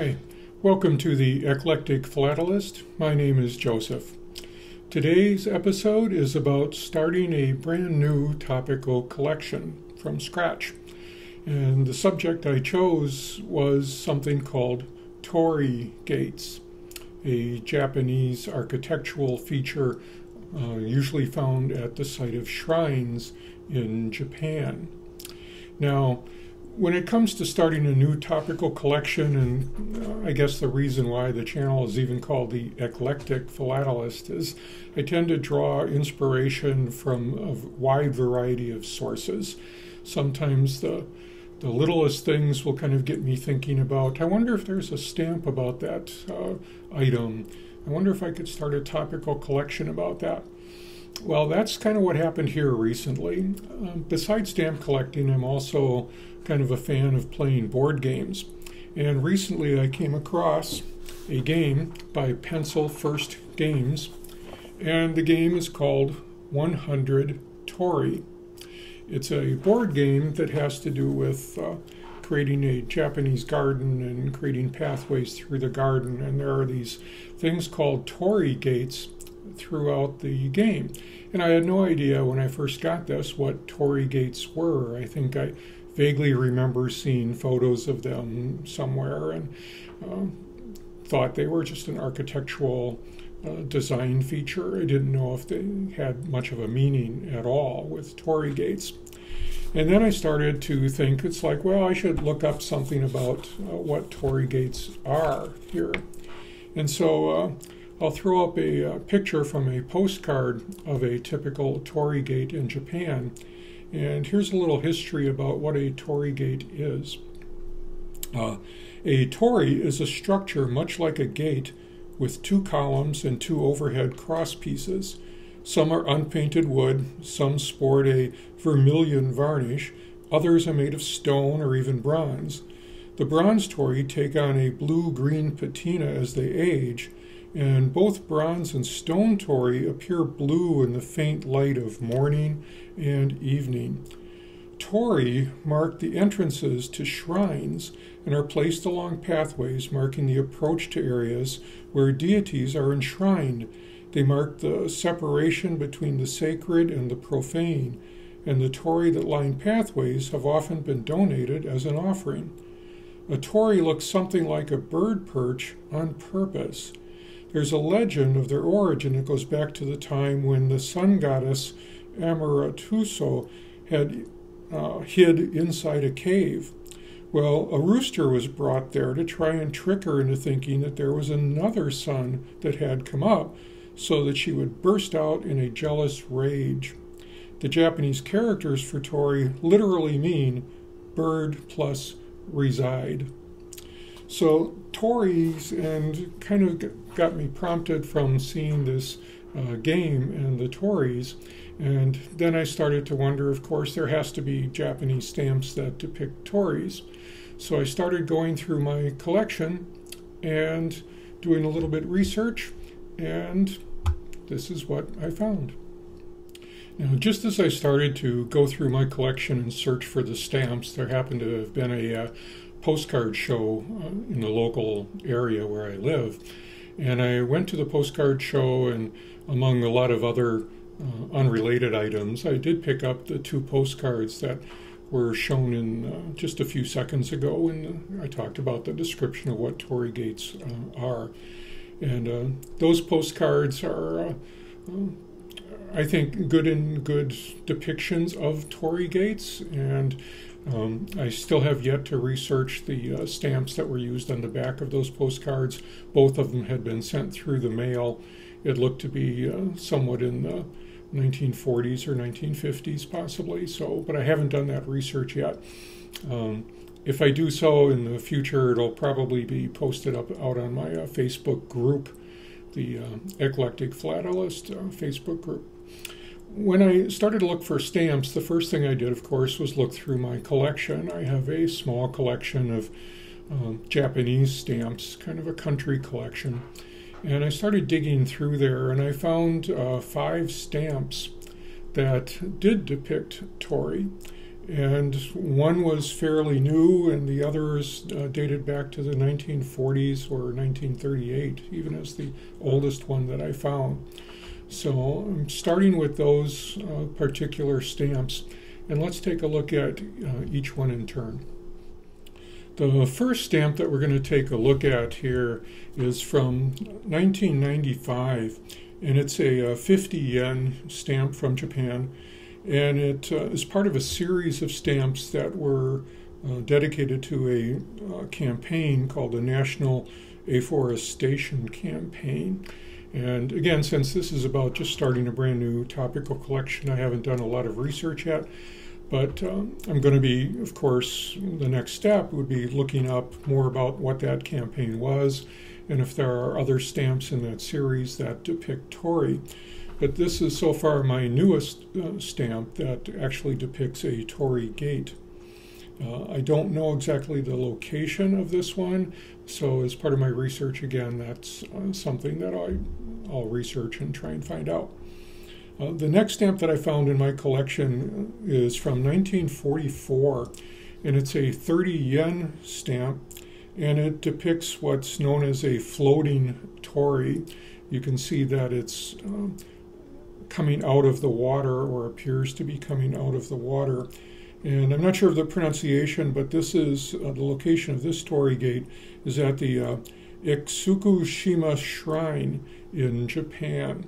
Hi, welcome to the Eclectic Philatelist. My name is Joseph. Today's episode is about starting a brand new topical collection from scratch. And the subject I chose was something called Torii Gates, a Japanese architectural feature usually found at the site of shrines in Japan. Now, when it comes to starting a new topical collection, and I guess the reason why the channel is even called the Eclectic Philatelist is I tend to draw inspiration from a wide variety of sources. Sometimes the littlest things will kind of get me thinking about, I wonder if there's a stamp about that item. I wonder if I could start a topical collection about that. Well, that's kind of what happened here recently. Besides stamp collecting, I'm also kind of a fan of playing board games. And recently I came across a game by Pencil First Games, and the game is called 100 Torii. It's a board game that has to do with creating a Japanese garden and creating pathways through the garden, and there are these things called Torii Gates throughout the game. And I had no idea when I first got this what Torii Gates were. I think I vaguely remember seeing photos of them somewhere and thought they were just an architectural design feature. I didn't know if they had much of a meaning at all with Torii Gates. And then I started to think, it's like, well, I should look up something about what Torii Gates are here. And so I'll throw up a picture from a postcard of a typical Torii Gate in Japan. And here's a little history about what a Torii Gate is. A torii is a structure much like a gate with two columns and two overhead cross pieces. Some are unpainted wood, some sport a vermilion varnish, others are made of stone or even bronze. The bronze torii take on a blue-green patina as they age, and both bronze and stone torii appear blue in the faint light of morning and evening. Torii mark the entrances to shrines and are placed along pathways marking the approach to areas where deities are enshrined. They mark the separation between the sacred and the profane, and the torii that line pathways have often been donated as an offering. A torii looks something like a bird perch on purpose. There's a legend of their origin that goes back to the time when the sun goddess Amaratuso had hid inside a cave. Well, a rooster was brought there to try and trick her into thinking that there was another sun that had come up, so that she would burst out in a jealous rage. The Japanese characters for torii literally mean bird plus reside. So tories, and kind of got me prompted from seeing this game and the tories, and then I started to wonder, of course, there has to be Japanese stamps that depict tories. So I started going through my collection and doing a little bit of research, and this is what I found. Now, just as I started to go through my collection and search for the stamps, there happened to have been a postcard show in the local area where I live. And I went to the postcard show, and among a lot of other unrelated items, I did pick up the two postcards that were shown in just a few seconds ago, and I talked about the description of what Torii Gates are. And those postcards are, I think, good depictions of Torii Gates, and I still have yet to research the stamps that were used on the back of those postcards. Both of them had been sent through the mail. It looked to be somewhat in the 1940s or 1950s possibly, but I haven't done that research yet. If I do so in the future, it'll probably be posted out on my Facebook group, the Eclectic Philatelist Facebook group. When I started to look for stamps, the first thing I did, of course, was look through my collection. I have a small collection of Japanese stamps, kind of a country collection. And I started digging through there, and I found 5 stamps that did depict torii. And one was fairly new, and the others dated back to the 1940s or 1938, even as the oldest one that I found. So I'm starting with those particular stamps, and let's take a look at each one in turn. The first stamp that we're going to take a look at here is from 1995, and it's a 50 yen stamp from Japan, and it is part of a series of stamps that were dedicated to a campaign called the National Afforestation Campaign. And again, since this is about just starting a brand new topical collection, I haven't done a lot of research yet. But I'm going to be, of course, the next step would be looking up more about what that campaign was and if there are other stamps in that series that depict Torii. But this is so far my newest stamp that actually depicts a Torii Gate. I don't know exactly the location of this one, so as part of my research, again, that's something that I'll research and try and find out. The next stamp that I found in my collection is from 1944, and it's a 30 yen stamp, and it depicts what's known as a floating torii. You can see that it's coming out of the water, or appears to be coming out of the water. And I'm not sure of the pronunciation, but this is the location of this Torii Gate is at the Itsukushima Shrine in Japan.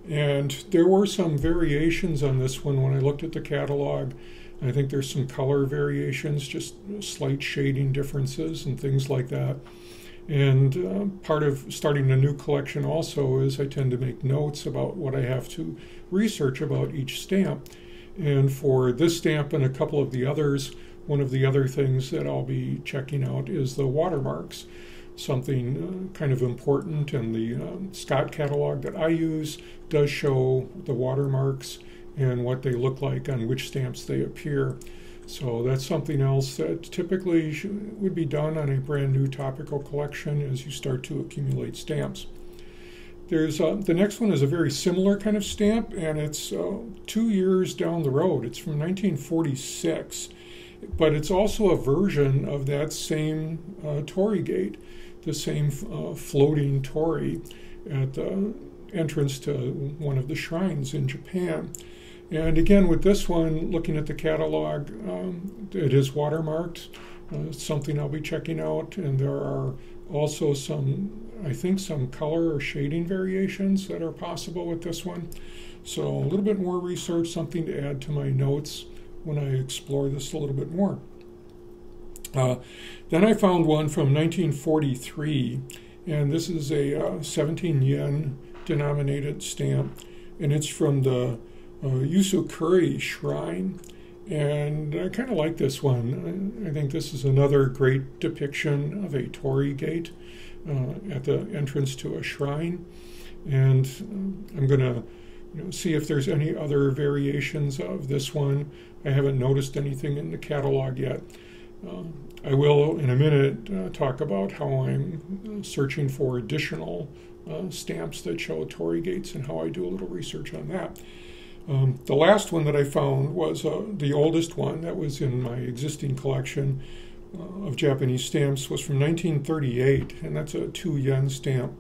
And there were some variations on this one when I looked at the catalog. I think there's some color variations, just slight shading differences and things like that. And part of starting a new collection also is I tend to make notes about what I have to research about each stamp. And for this stamp and a couple of the others, one of the other things that I'll be checking out is the watermarks. Something kind of important, and the Scott catalog that I use does show the watermarks and what they look like on which stamps they appear. So that's something else that typically would be done on a brand new topical collection as you start to accumulate stamps. There's the next one is a very similar kind of stamp, and it's 2 years down the road. It's from 1946, but it's also a version of that same Torii Gate, the same floating torii at the entrance to one of the shrines in Japan. And again, with this one, looking at the catalog, it is watermarked. Something I'll be checking out, and there are also some, I think, some color or shading variations that are possible with this one. So a little bit more research, something to add to my notes when I explore this a little bit more. Then I found one from 1943, and this is a 17 yen denominated stamp, and it's from the Yusukuri Shrine. And I kind of like this one. I think this is another great depiction of a Torii Gate at the entrance to a shrine. And I'm going to see if there's any other variations of this one. I haven't noticed anything in the catalog yet. I will, in a minute, talk about how I'm searching for additional stamps that show Torii Gates and how I do a little research on that. The last one that I found was the oldest one that was in my existing collection of Japanese stamps, was from 1938, and that's a 2 yen stamp.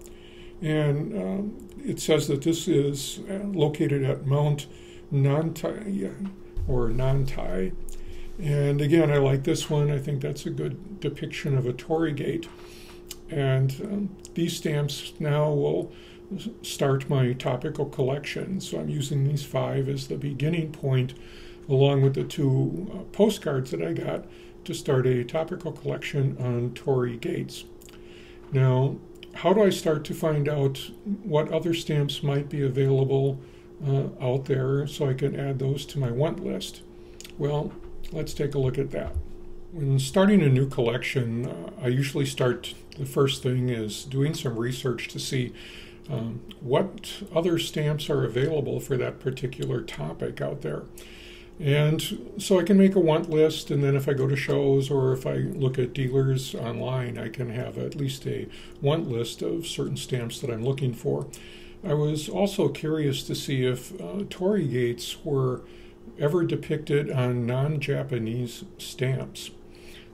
And it says that this is located at Mount Nantai, or Nantai. And again, I like this one. I think that's a good depiction of a Torii Gate. And these stamps now will start my topical collection. So I'm using these 5 as the beginning point, along with the 2 postcards that I got to start a topical collection on Torii Gates. Now, how do I start to find out what other stamps might be available out there so I can add those to my want list? Well, let's take a look at that. When starting a new collection, I usually start, the first thing is doing some research to see what other stamps are available for that particular topic out there. And so I can make a want list, and then if I go to shows or if I look at dealers online, I can have at least a want list of certain stamps that I'm looking for. I was also curious to see if Torii Gates were ever depicted on non-Japanese stamps.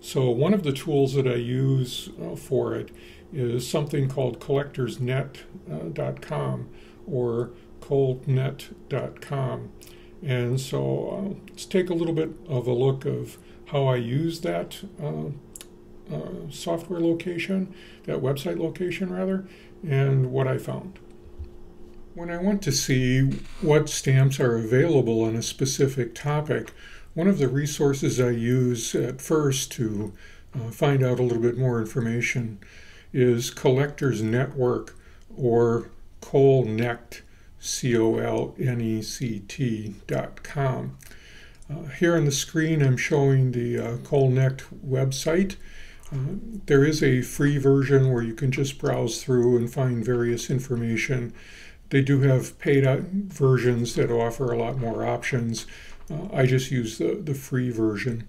So one of the tools that I use for it is something called collectorsnet.com or coldnet.com. And so let's take a little bit of a look of how I use that software location, that website location rather, and what I found. When I want to see what stamps are available on a specific topic, one of the resources I use at first to find out a little bit more information is Collectors Network, or Colnect, colnect.com. Here on the screen I'm showing the Colnect website. There is a free version where you can just browse through and find various information. They do have paid versions that offer a lot more options. I just use the free version.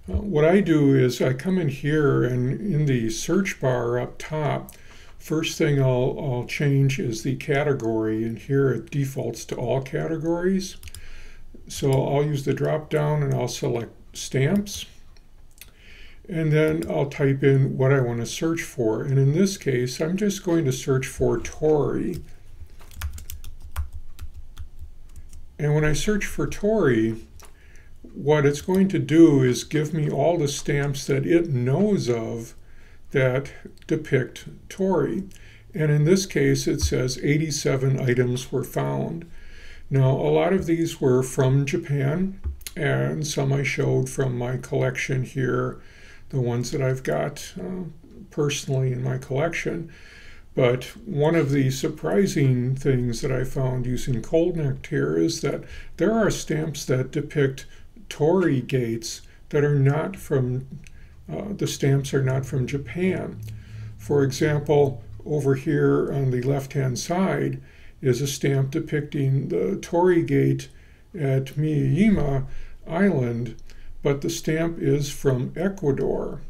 What I do is I come in here, and in the search bar up top, first thing I'll change is the category, and here it defaults to all categories. So I'll use the drop down and I'll select stamps, and then I'll type in what I want to search for. And in this case, I'm just going to search for Torii. And when I search for Torii, what it's going to do is give me all the stamps that it knows of that depict Torii. And in this case, it says 87 items were found. Now, a lot of these were from Japan, and some I showed from my collection here, the ones that I've got personally in my collection. But one of the surprising things that I found using Colnect here is that there are stamps that depict Torii Gates that are not from, the stamps are not from Japan. For example, over here on the left-hand side is a stamp depicting the Torii Gate at Miyajima Island, but the stamp is from Ecuador.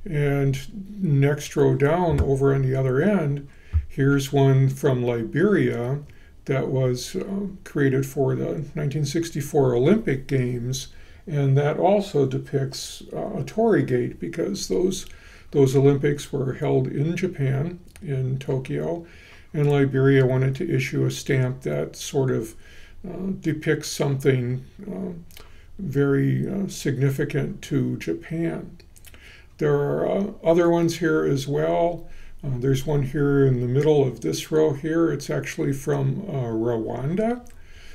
And next row down over on the other end, here's one from Liberia that was created for the 1964 Olympic Games, and that also depicts a Torii Gate because those Olympics were held in Japan, in Tokyo, and Liberia wanted to issue a stamp that sort of depicts something very significant to Japan. There are other ones here as well. There's one here in the middle of this row here. It's actually from Rwanda.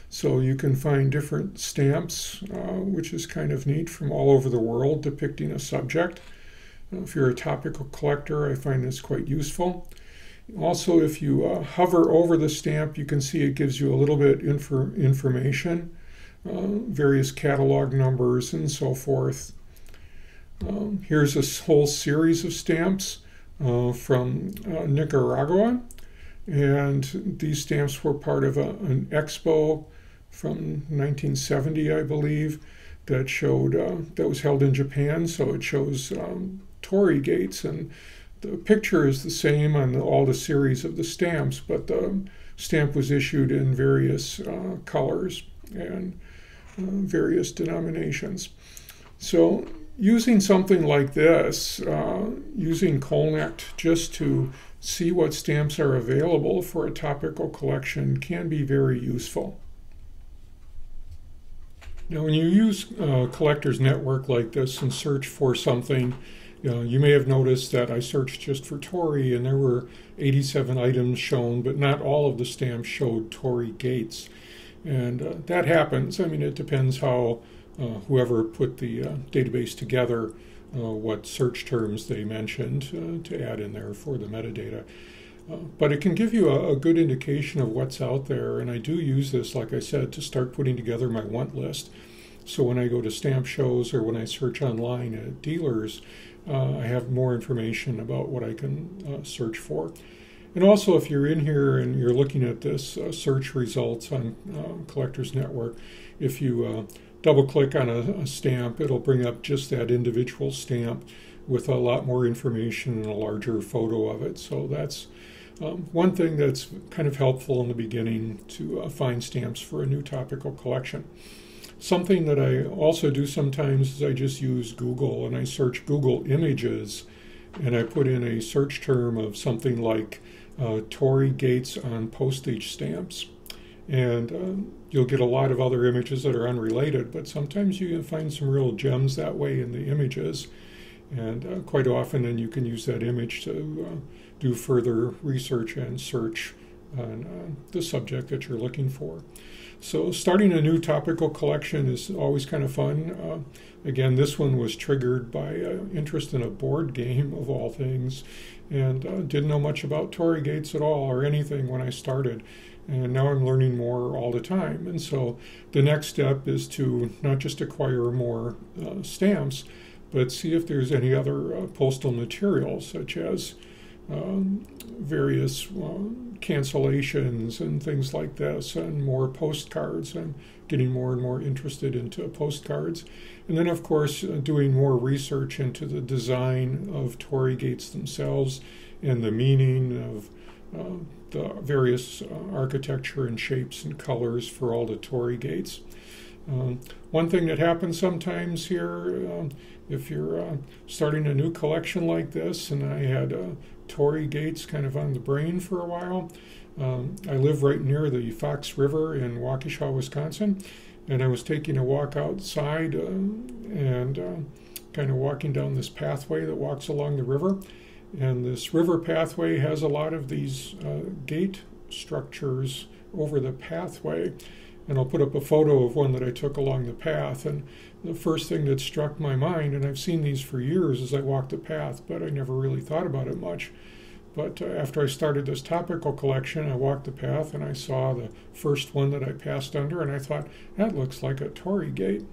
So you can find different stamps, which is kind of neat, from all over the world depicting a subject. If you're a topical collector, I find this quite useful. Also, if you hover over the stamp, you can see it gives you a little bit information, various catalog numbers and so forth. Here's a whole series of stamps from Nicaragua, and these stamps were part of an expo from 1970, I believe, that showed that was held in Japan. So it shows Torii Gates, and the picture is the same on all the series of the stamps, but the stamp was issued in various colors and various denominations. So using something like this, using Colnect just to see what stamps are available for a topical collection can be very useful. Now, when you use Collectors Network like this and search for something, you may have noticed that I searched just for Torii, and there were 87 items shown, but not all of the stamps showed Torii Gates. And that happens. I mean, it depends how whoever put the database together, what search terms they mentioned to add in there for the metadata. But it can give you a good indication of what's out there, and I do use this, like I said, to start putting together my want list. So when I go to stamp shows or when I search online at dealers, I have more information about what I can search for. And also, if you're in here and you're looking at this search results on Collectors Network, if you double-click on a stamp, it'll bring up just that individual stamp with a lot more information and a larger photo of it. So that's One thing that's kind of helpful in the beginning to find stamps for a new topical collection. Something that I also do sometimes is I just use Google and I search Google Images and I put in a search term of something like Torii Gates on postage stamps. And you'll get a lot of other images that are unrelated, but sometimes you can find some real gems that way in the images. And quite often then you can use that image to do further research and search on the subject that you're looking for. So starting a new topical collection is always kind of fun. Again, this one was triggered by interest in a board game of all things, and didn't know much about Torii Gates at all or anything when I started. And now I'm learning more all the time. And so the next step is to not just acquire more stamps, but see if there's any other postal materials, such as various cancellations and things like this, and more postcards. I'm getting more and more interested into postcards. And then, of course, doing more research into the design of Torii Gates themselves and the meaning of the various architecture and shapes and colors for all the Torii Gates. One thing that happens sometimes here, if you're starting a new collection like this, and I had Torii Gates kind of on the brain for a while. I live right near the Fox River in Waukesha, Wisconsin, and I was taking a walk outside and kind of walking down this pathway that walks along the river. And this river pathway has a lot of these gate structures over the pathway. And I'll put up a photo of one that I took along the path. And the first thing that struck my mind, and I've seen these for years as I walked the path, but I never really thought about it much. But after I started this topical collection, I walked the path and I saw the first one that I passed under, and I thought, that looks like a Torii Gate.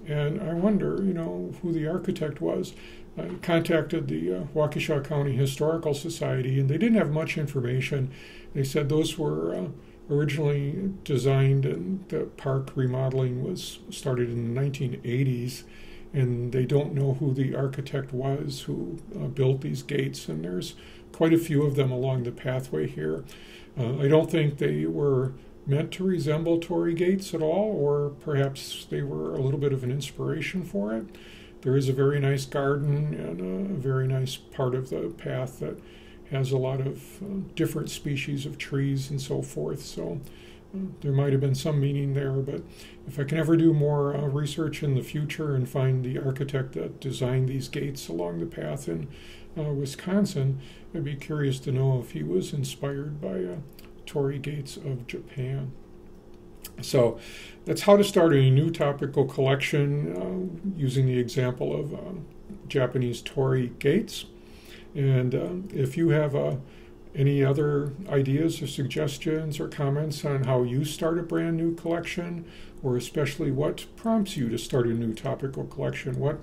And I wonder, who the architect was. I contacted the Waukesha County Historical Society, and they didn't have much information. They said those were originally designed, and the park remodeling was started in the 1980s, and they don't know who the architect was who built these gates, and there's quite a few of them along the pathway here. I don't think they were meant to resemble Torii Gates at all, or perhaps they were a little bit of an inspiration for it. There is a very nice garden and a very nice part of the path that has a lot of different species of trees and so forth. So there might have been some meaning there, but if I can ever do more research in the future and find the architect that designed these gates along the path in Wisconsin, I'd be curious to know if he was inspired by Torii Gates of Japan. So that's how to start a new topical collection using the example of Japanese Torii Gates. And if you have any other ideas or suggestions or comments on how you start a brand new collection, or especially what prompts you to start a new topical collection, what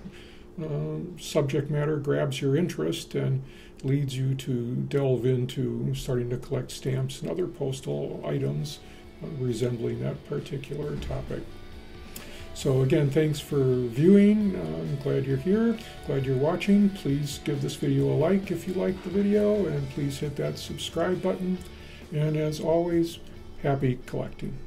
subject matter grabs your interest and leads you to delve into starting to collect stamps and other postal items resembling that particular topic. So again, thanks for viewing. I'm glad you're here, glad you're watching. Please give this video a like if you liked the video, and please hit that subscribe button. And as always, happy collecting.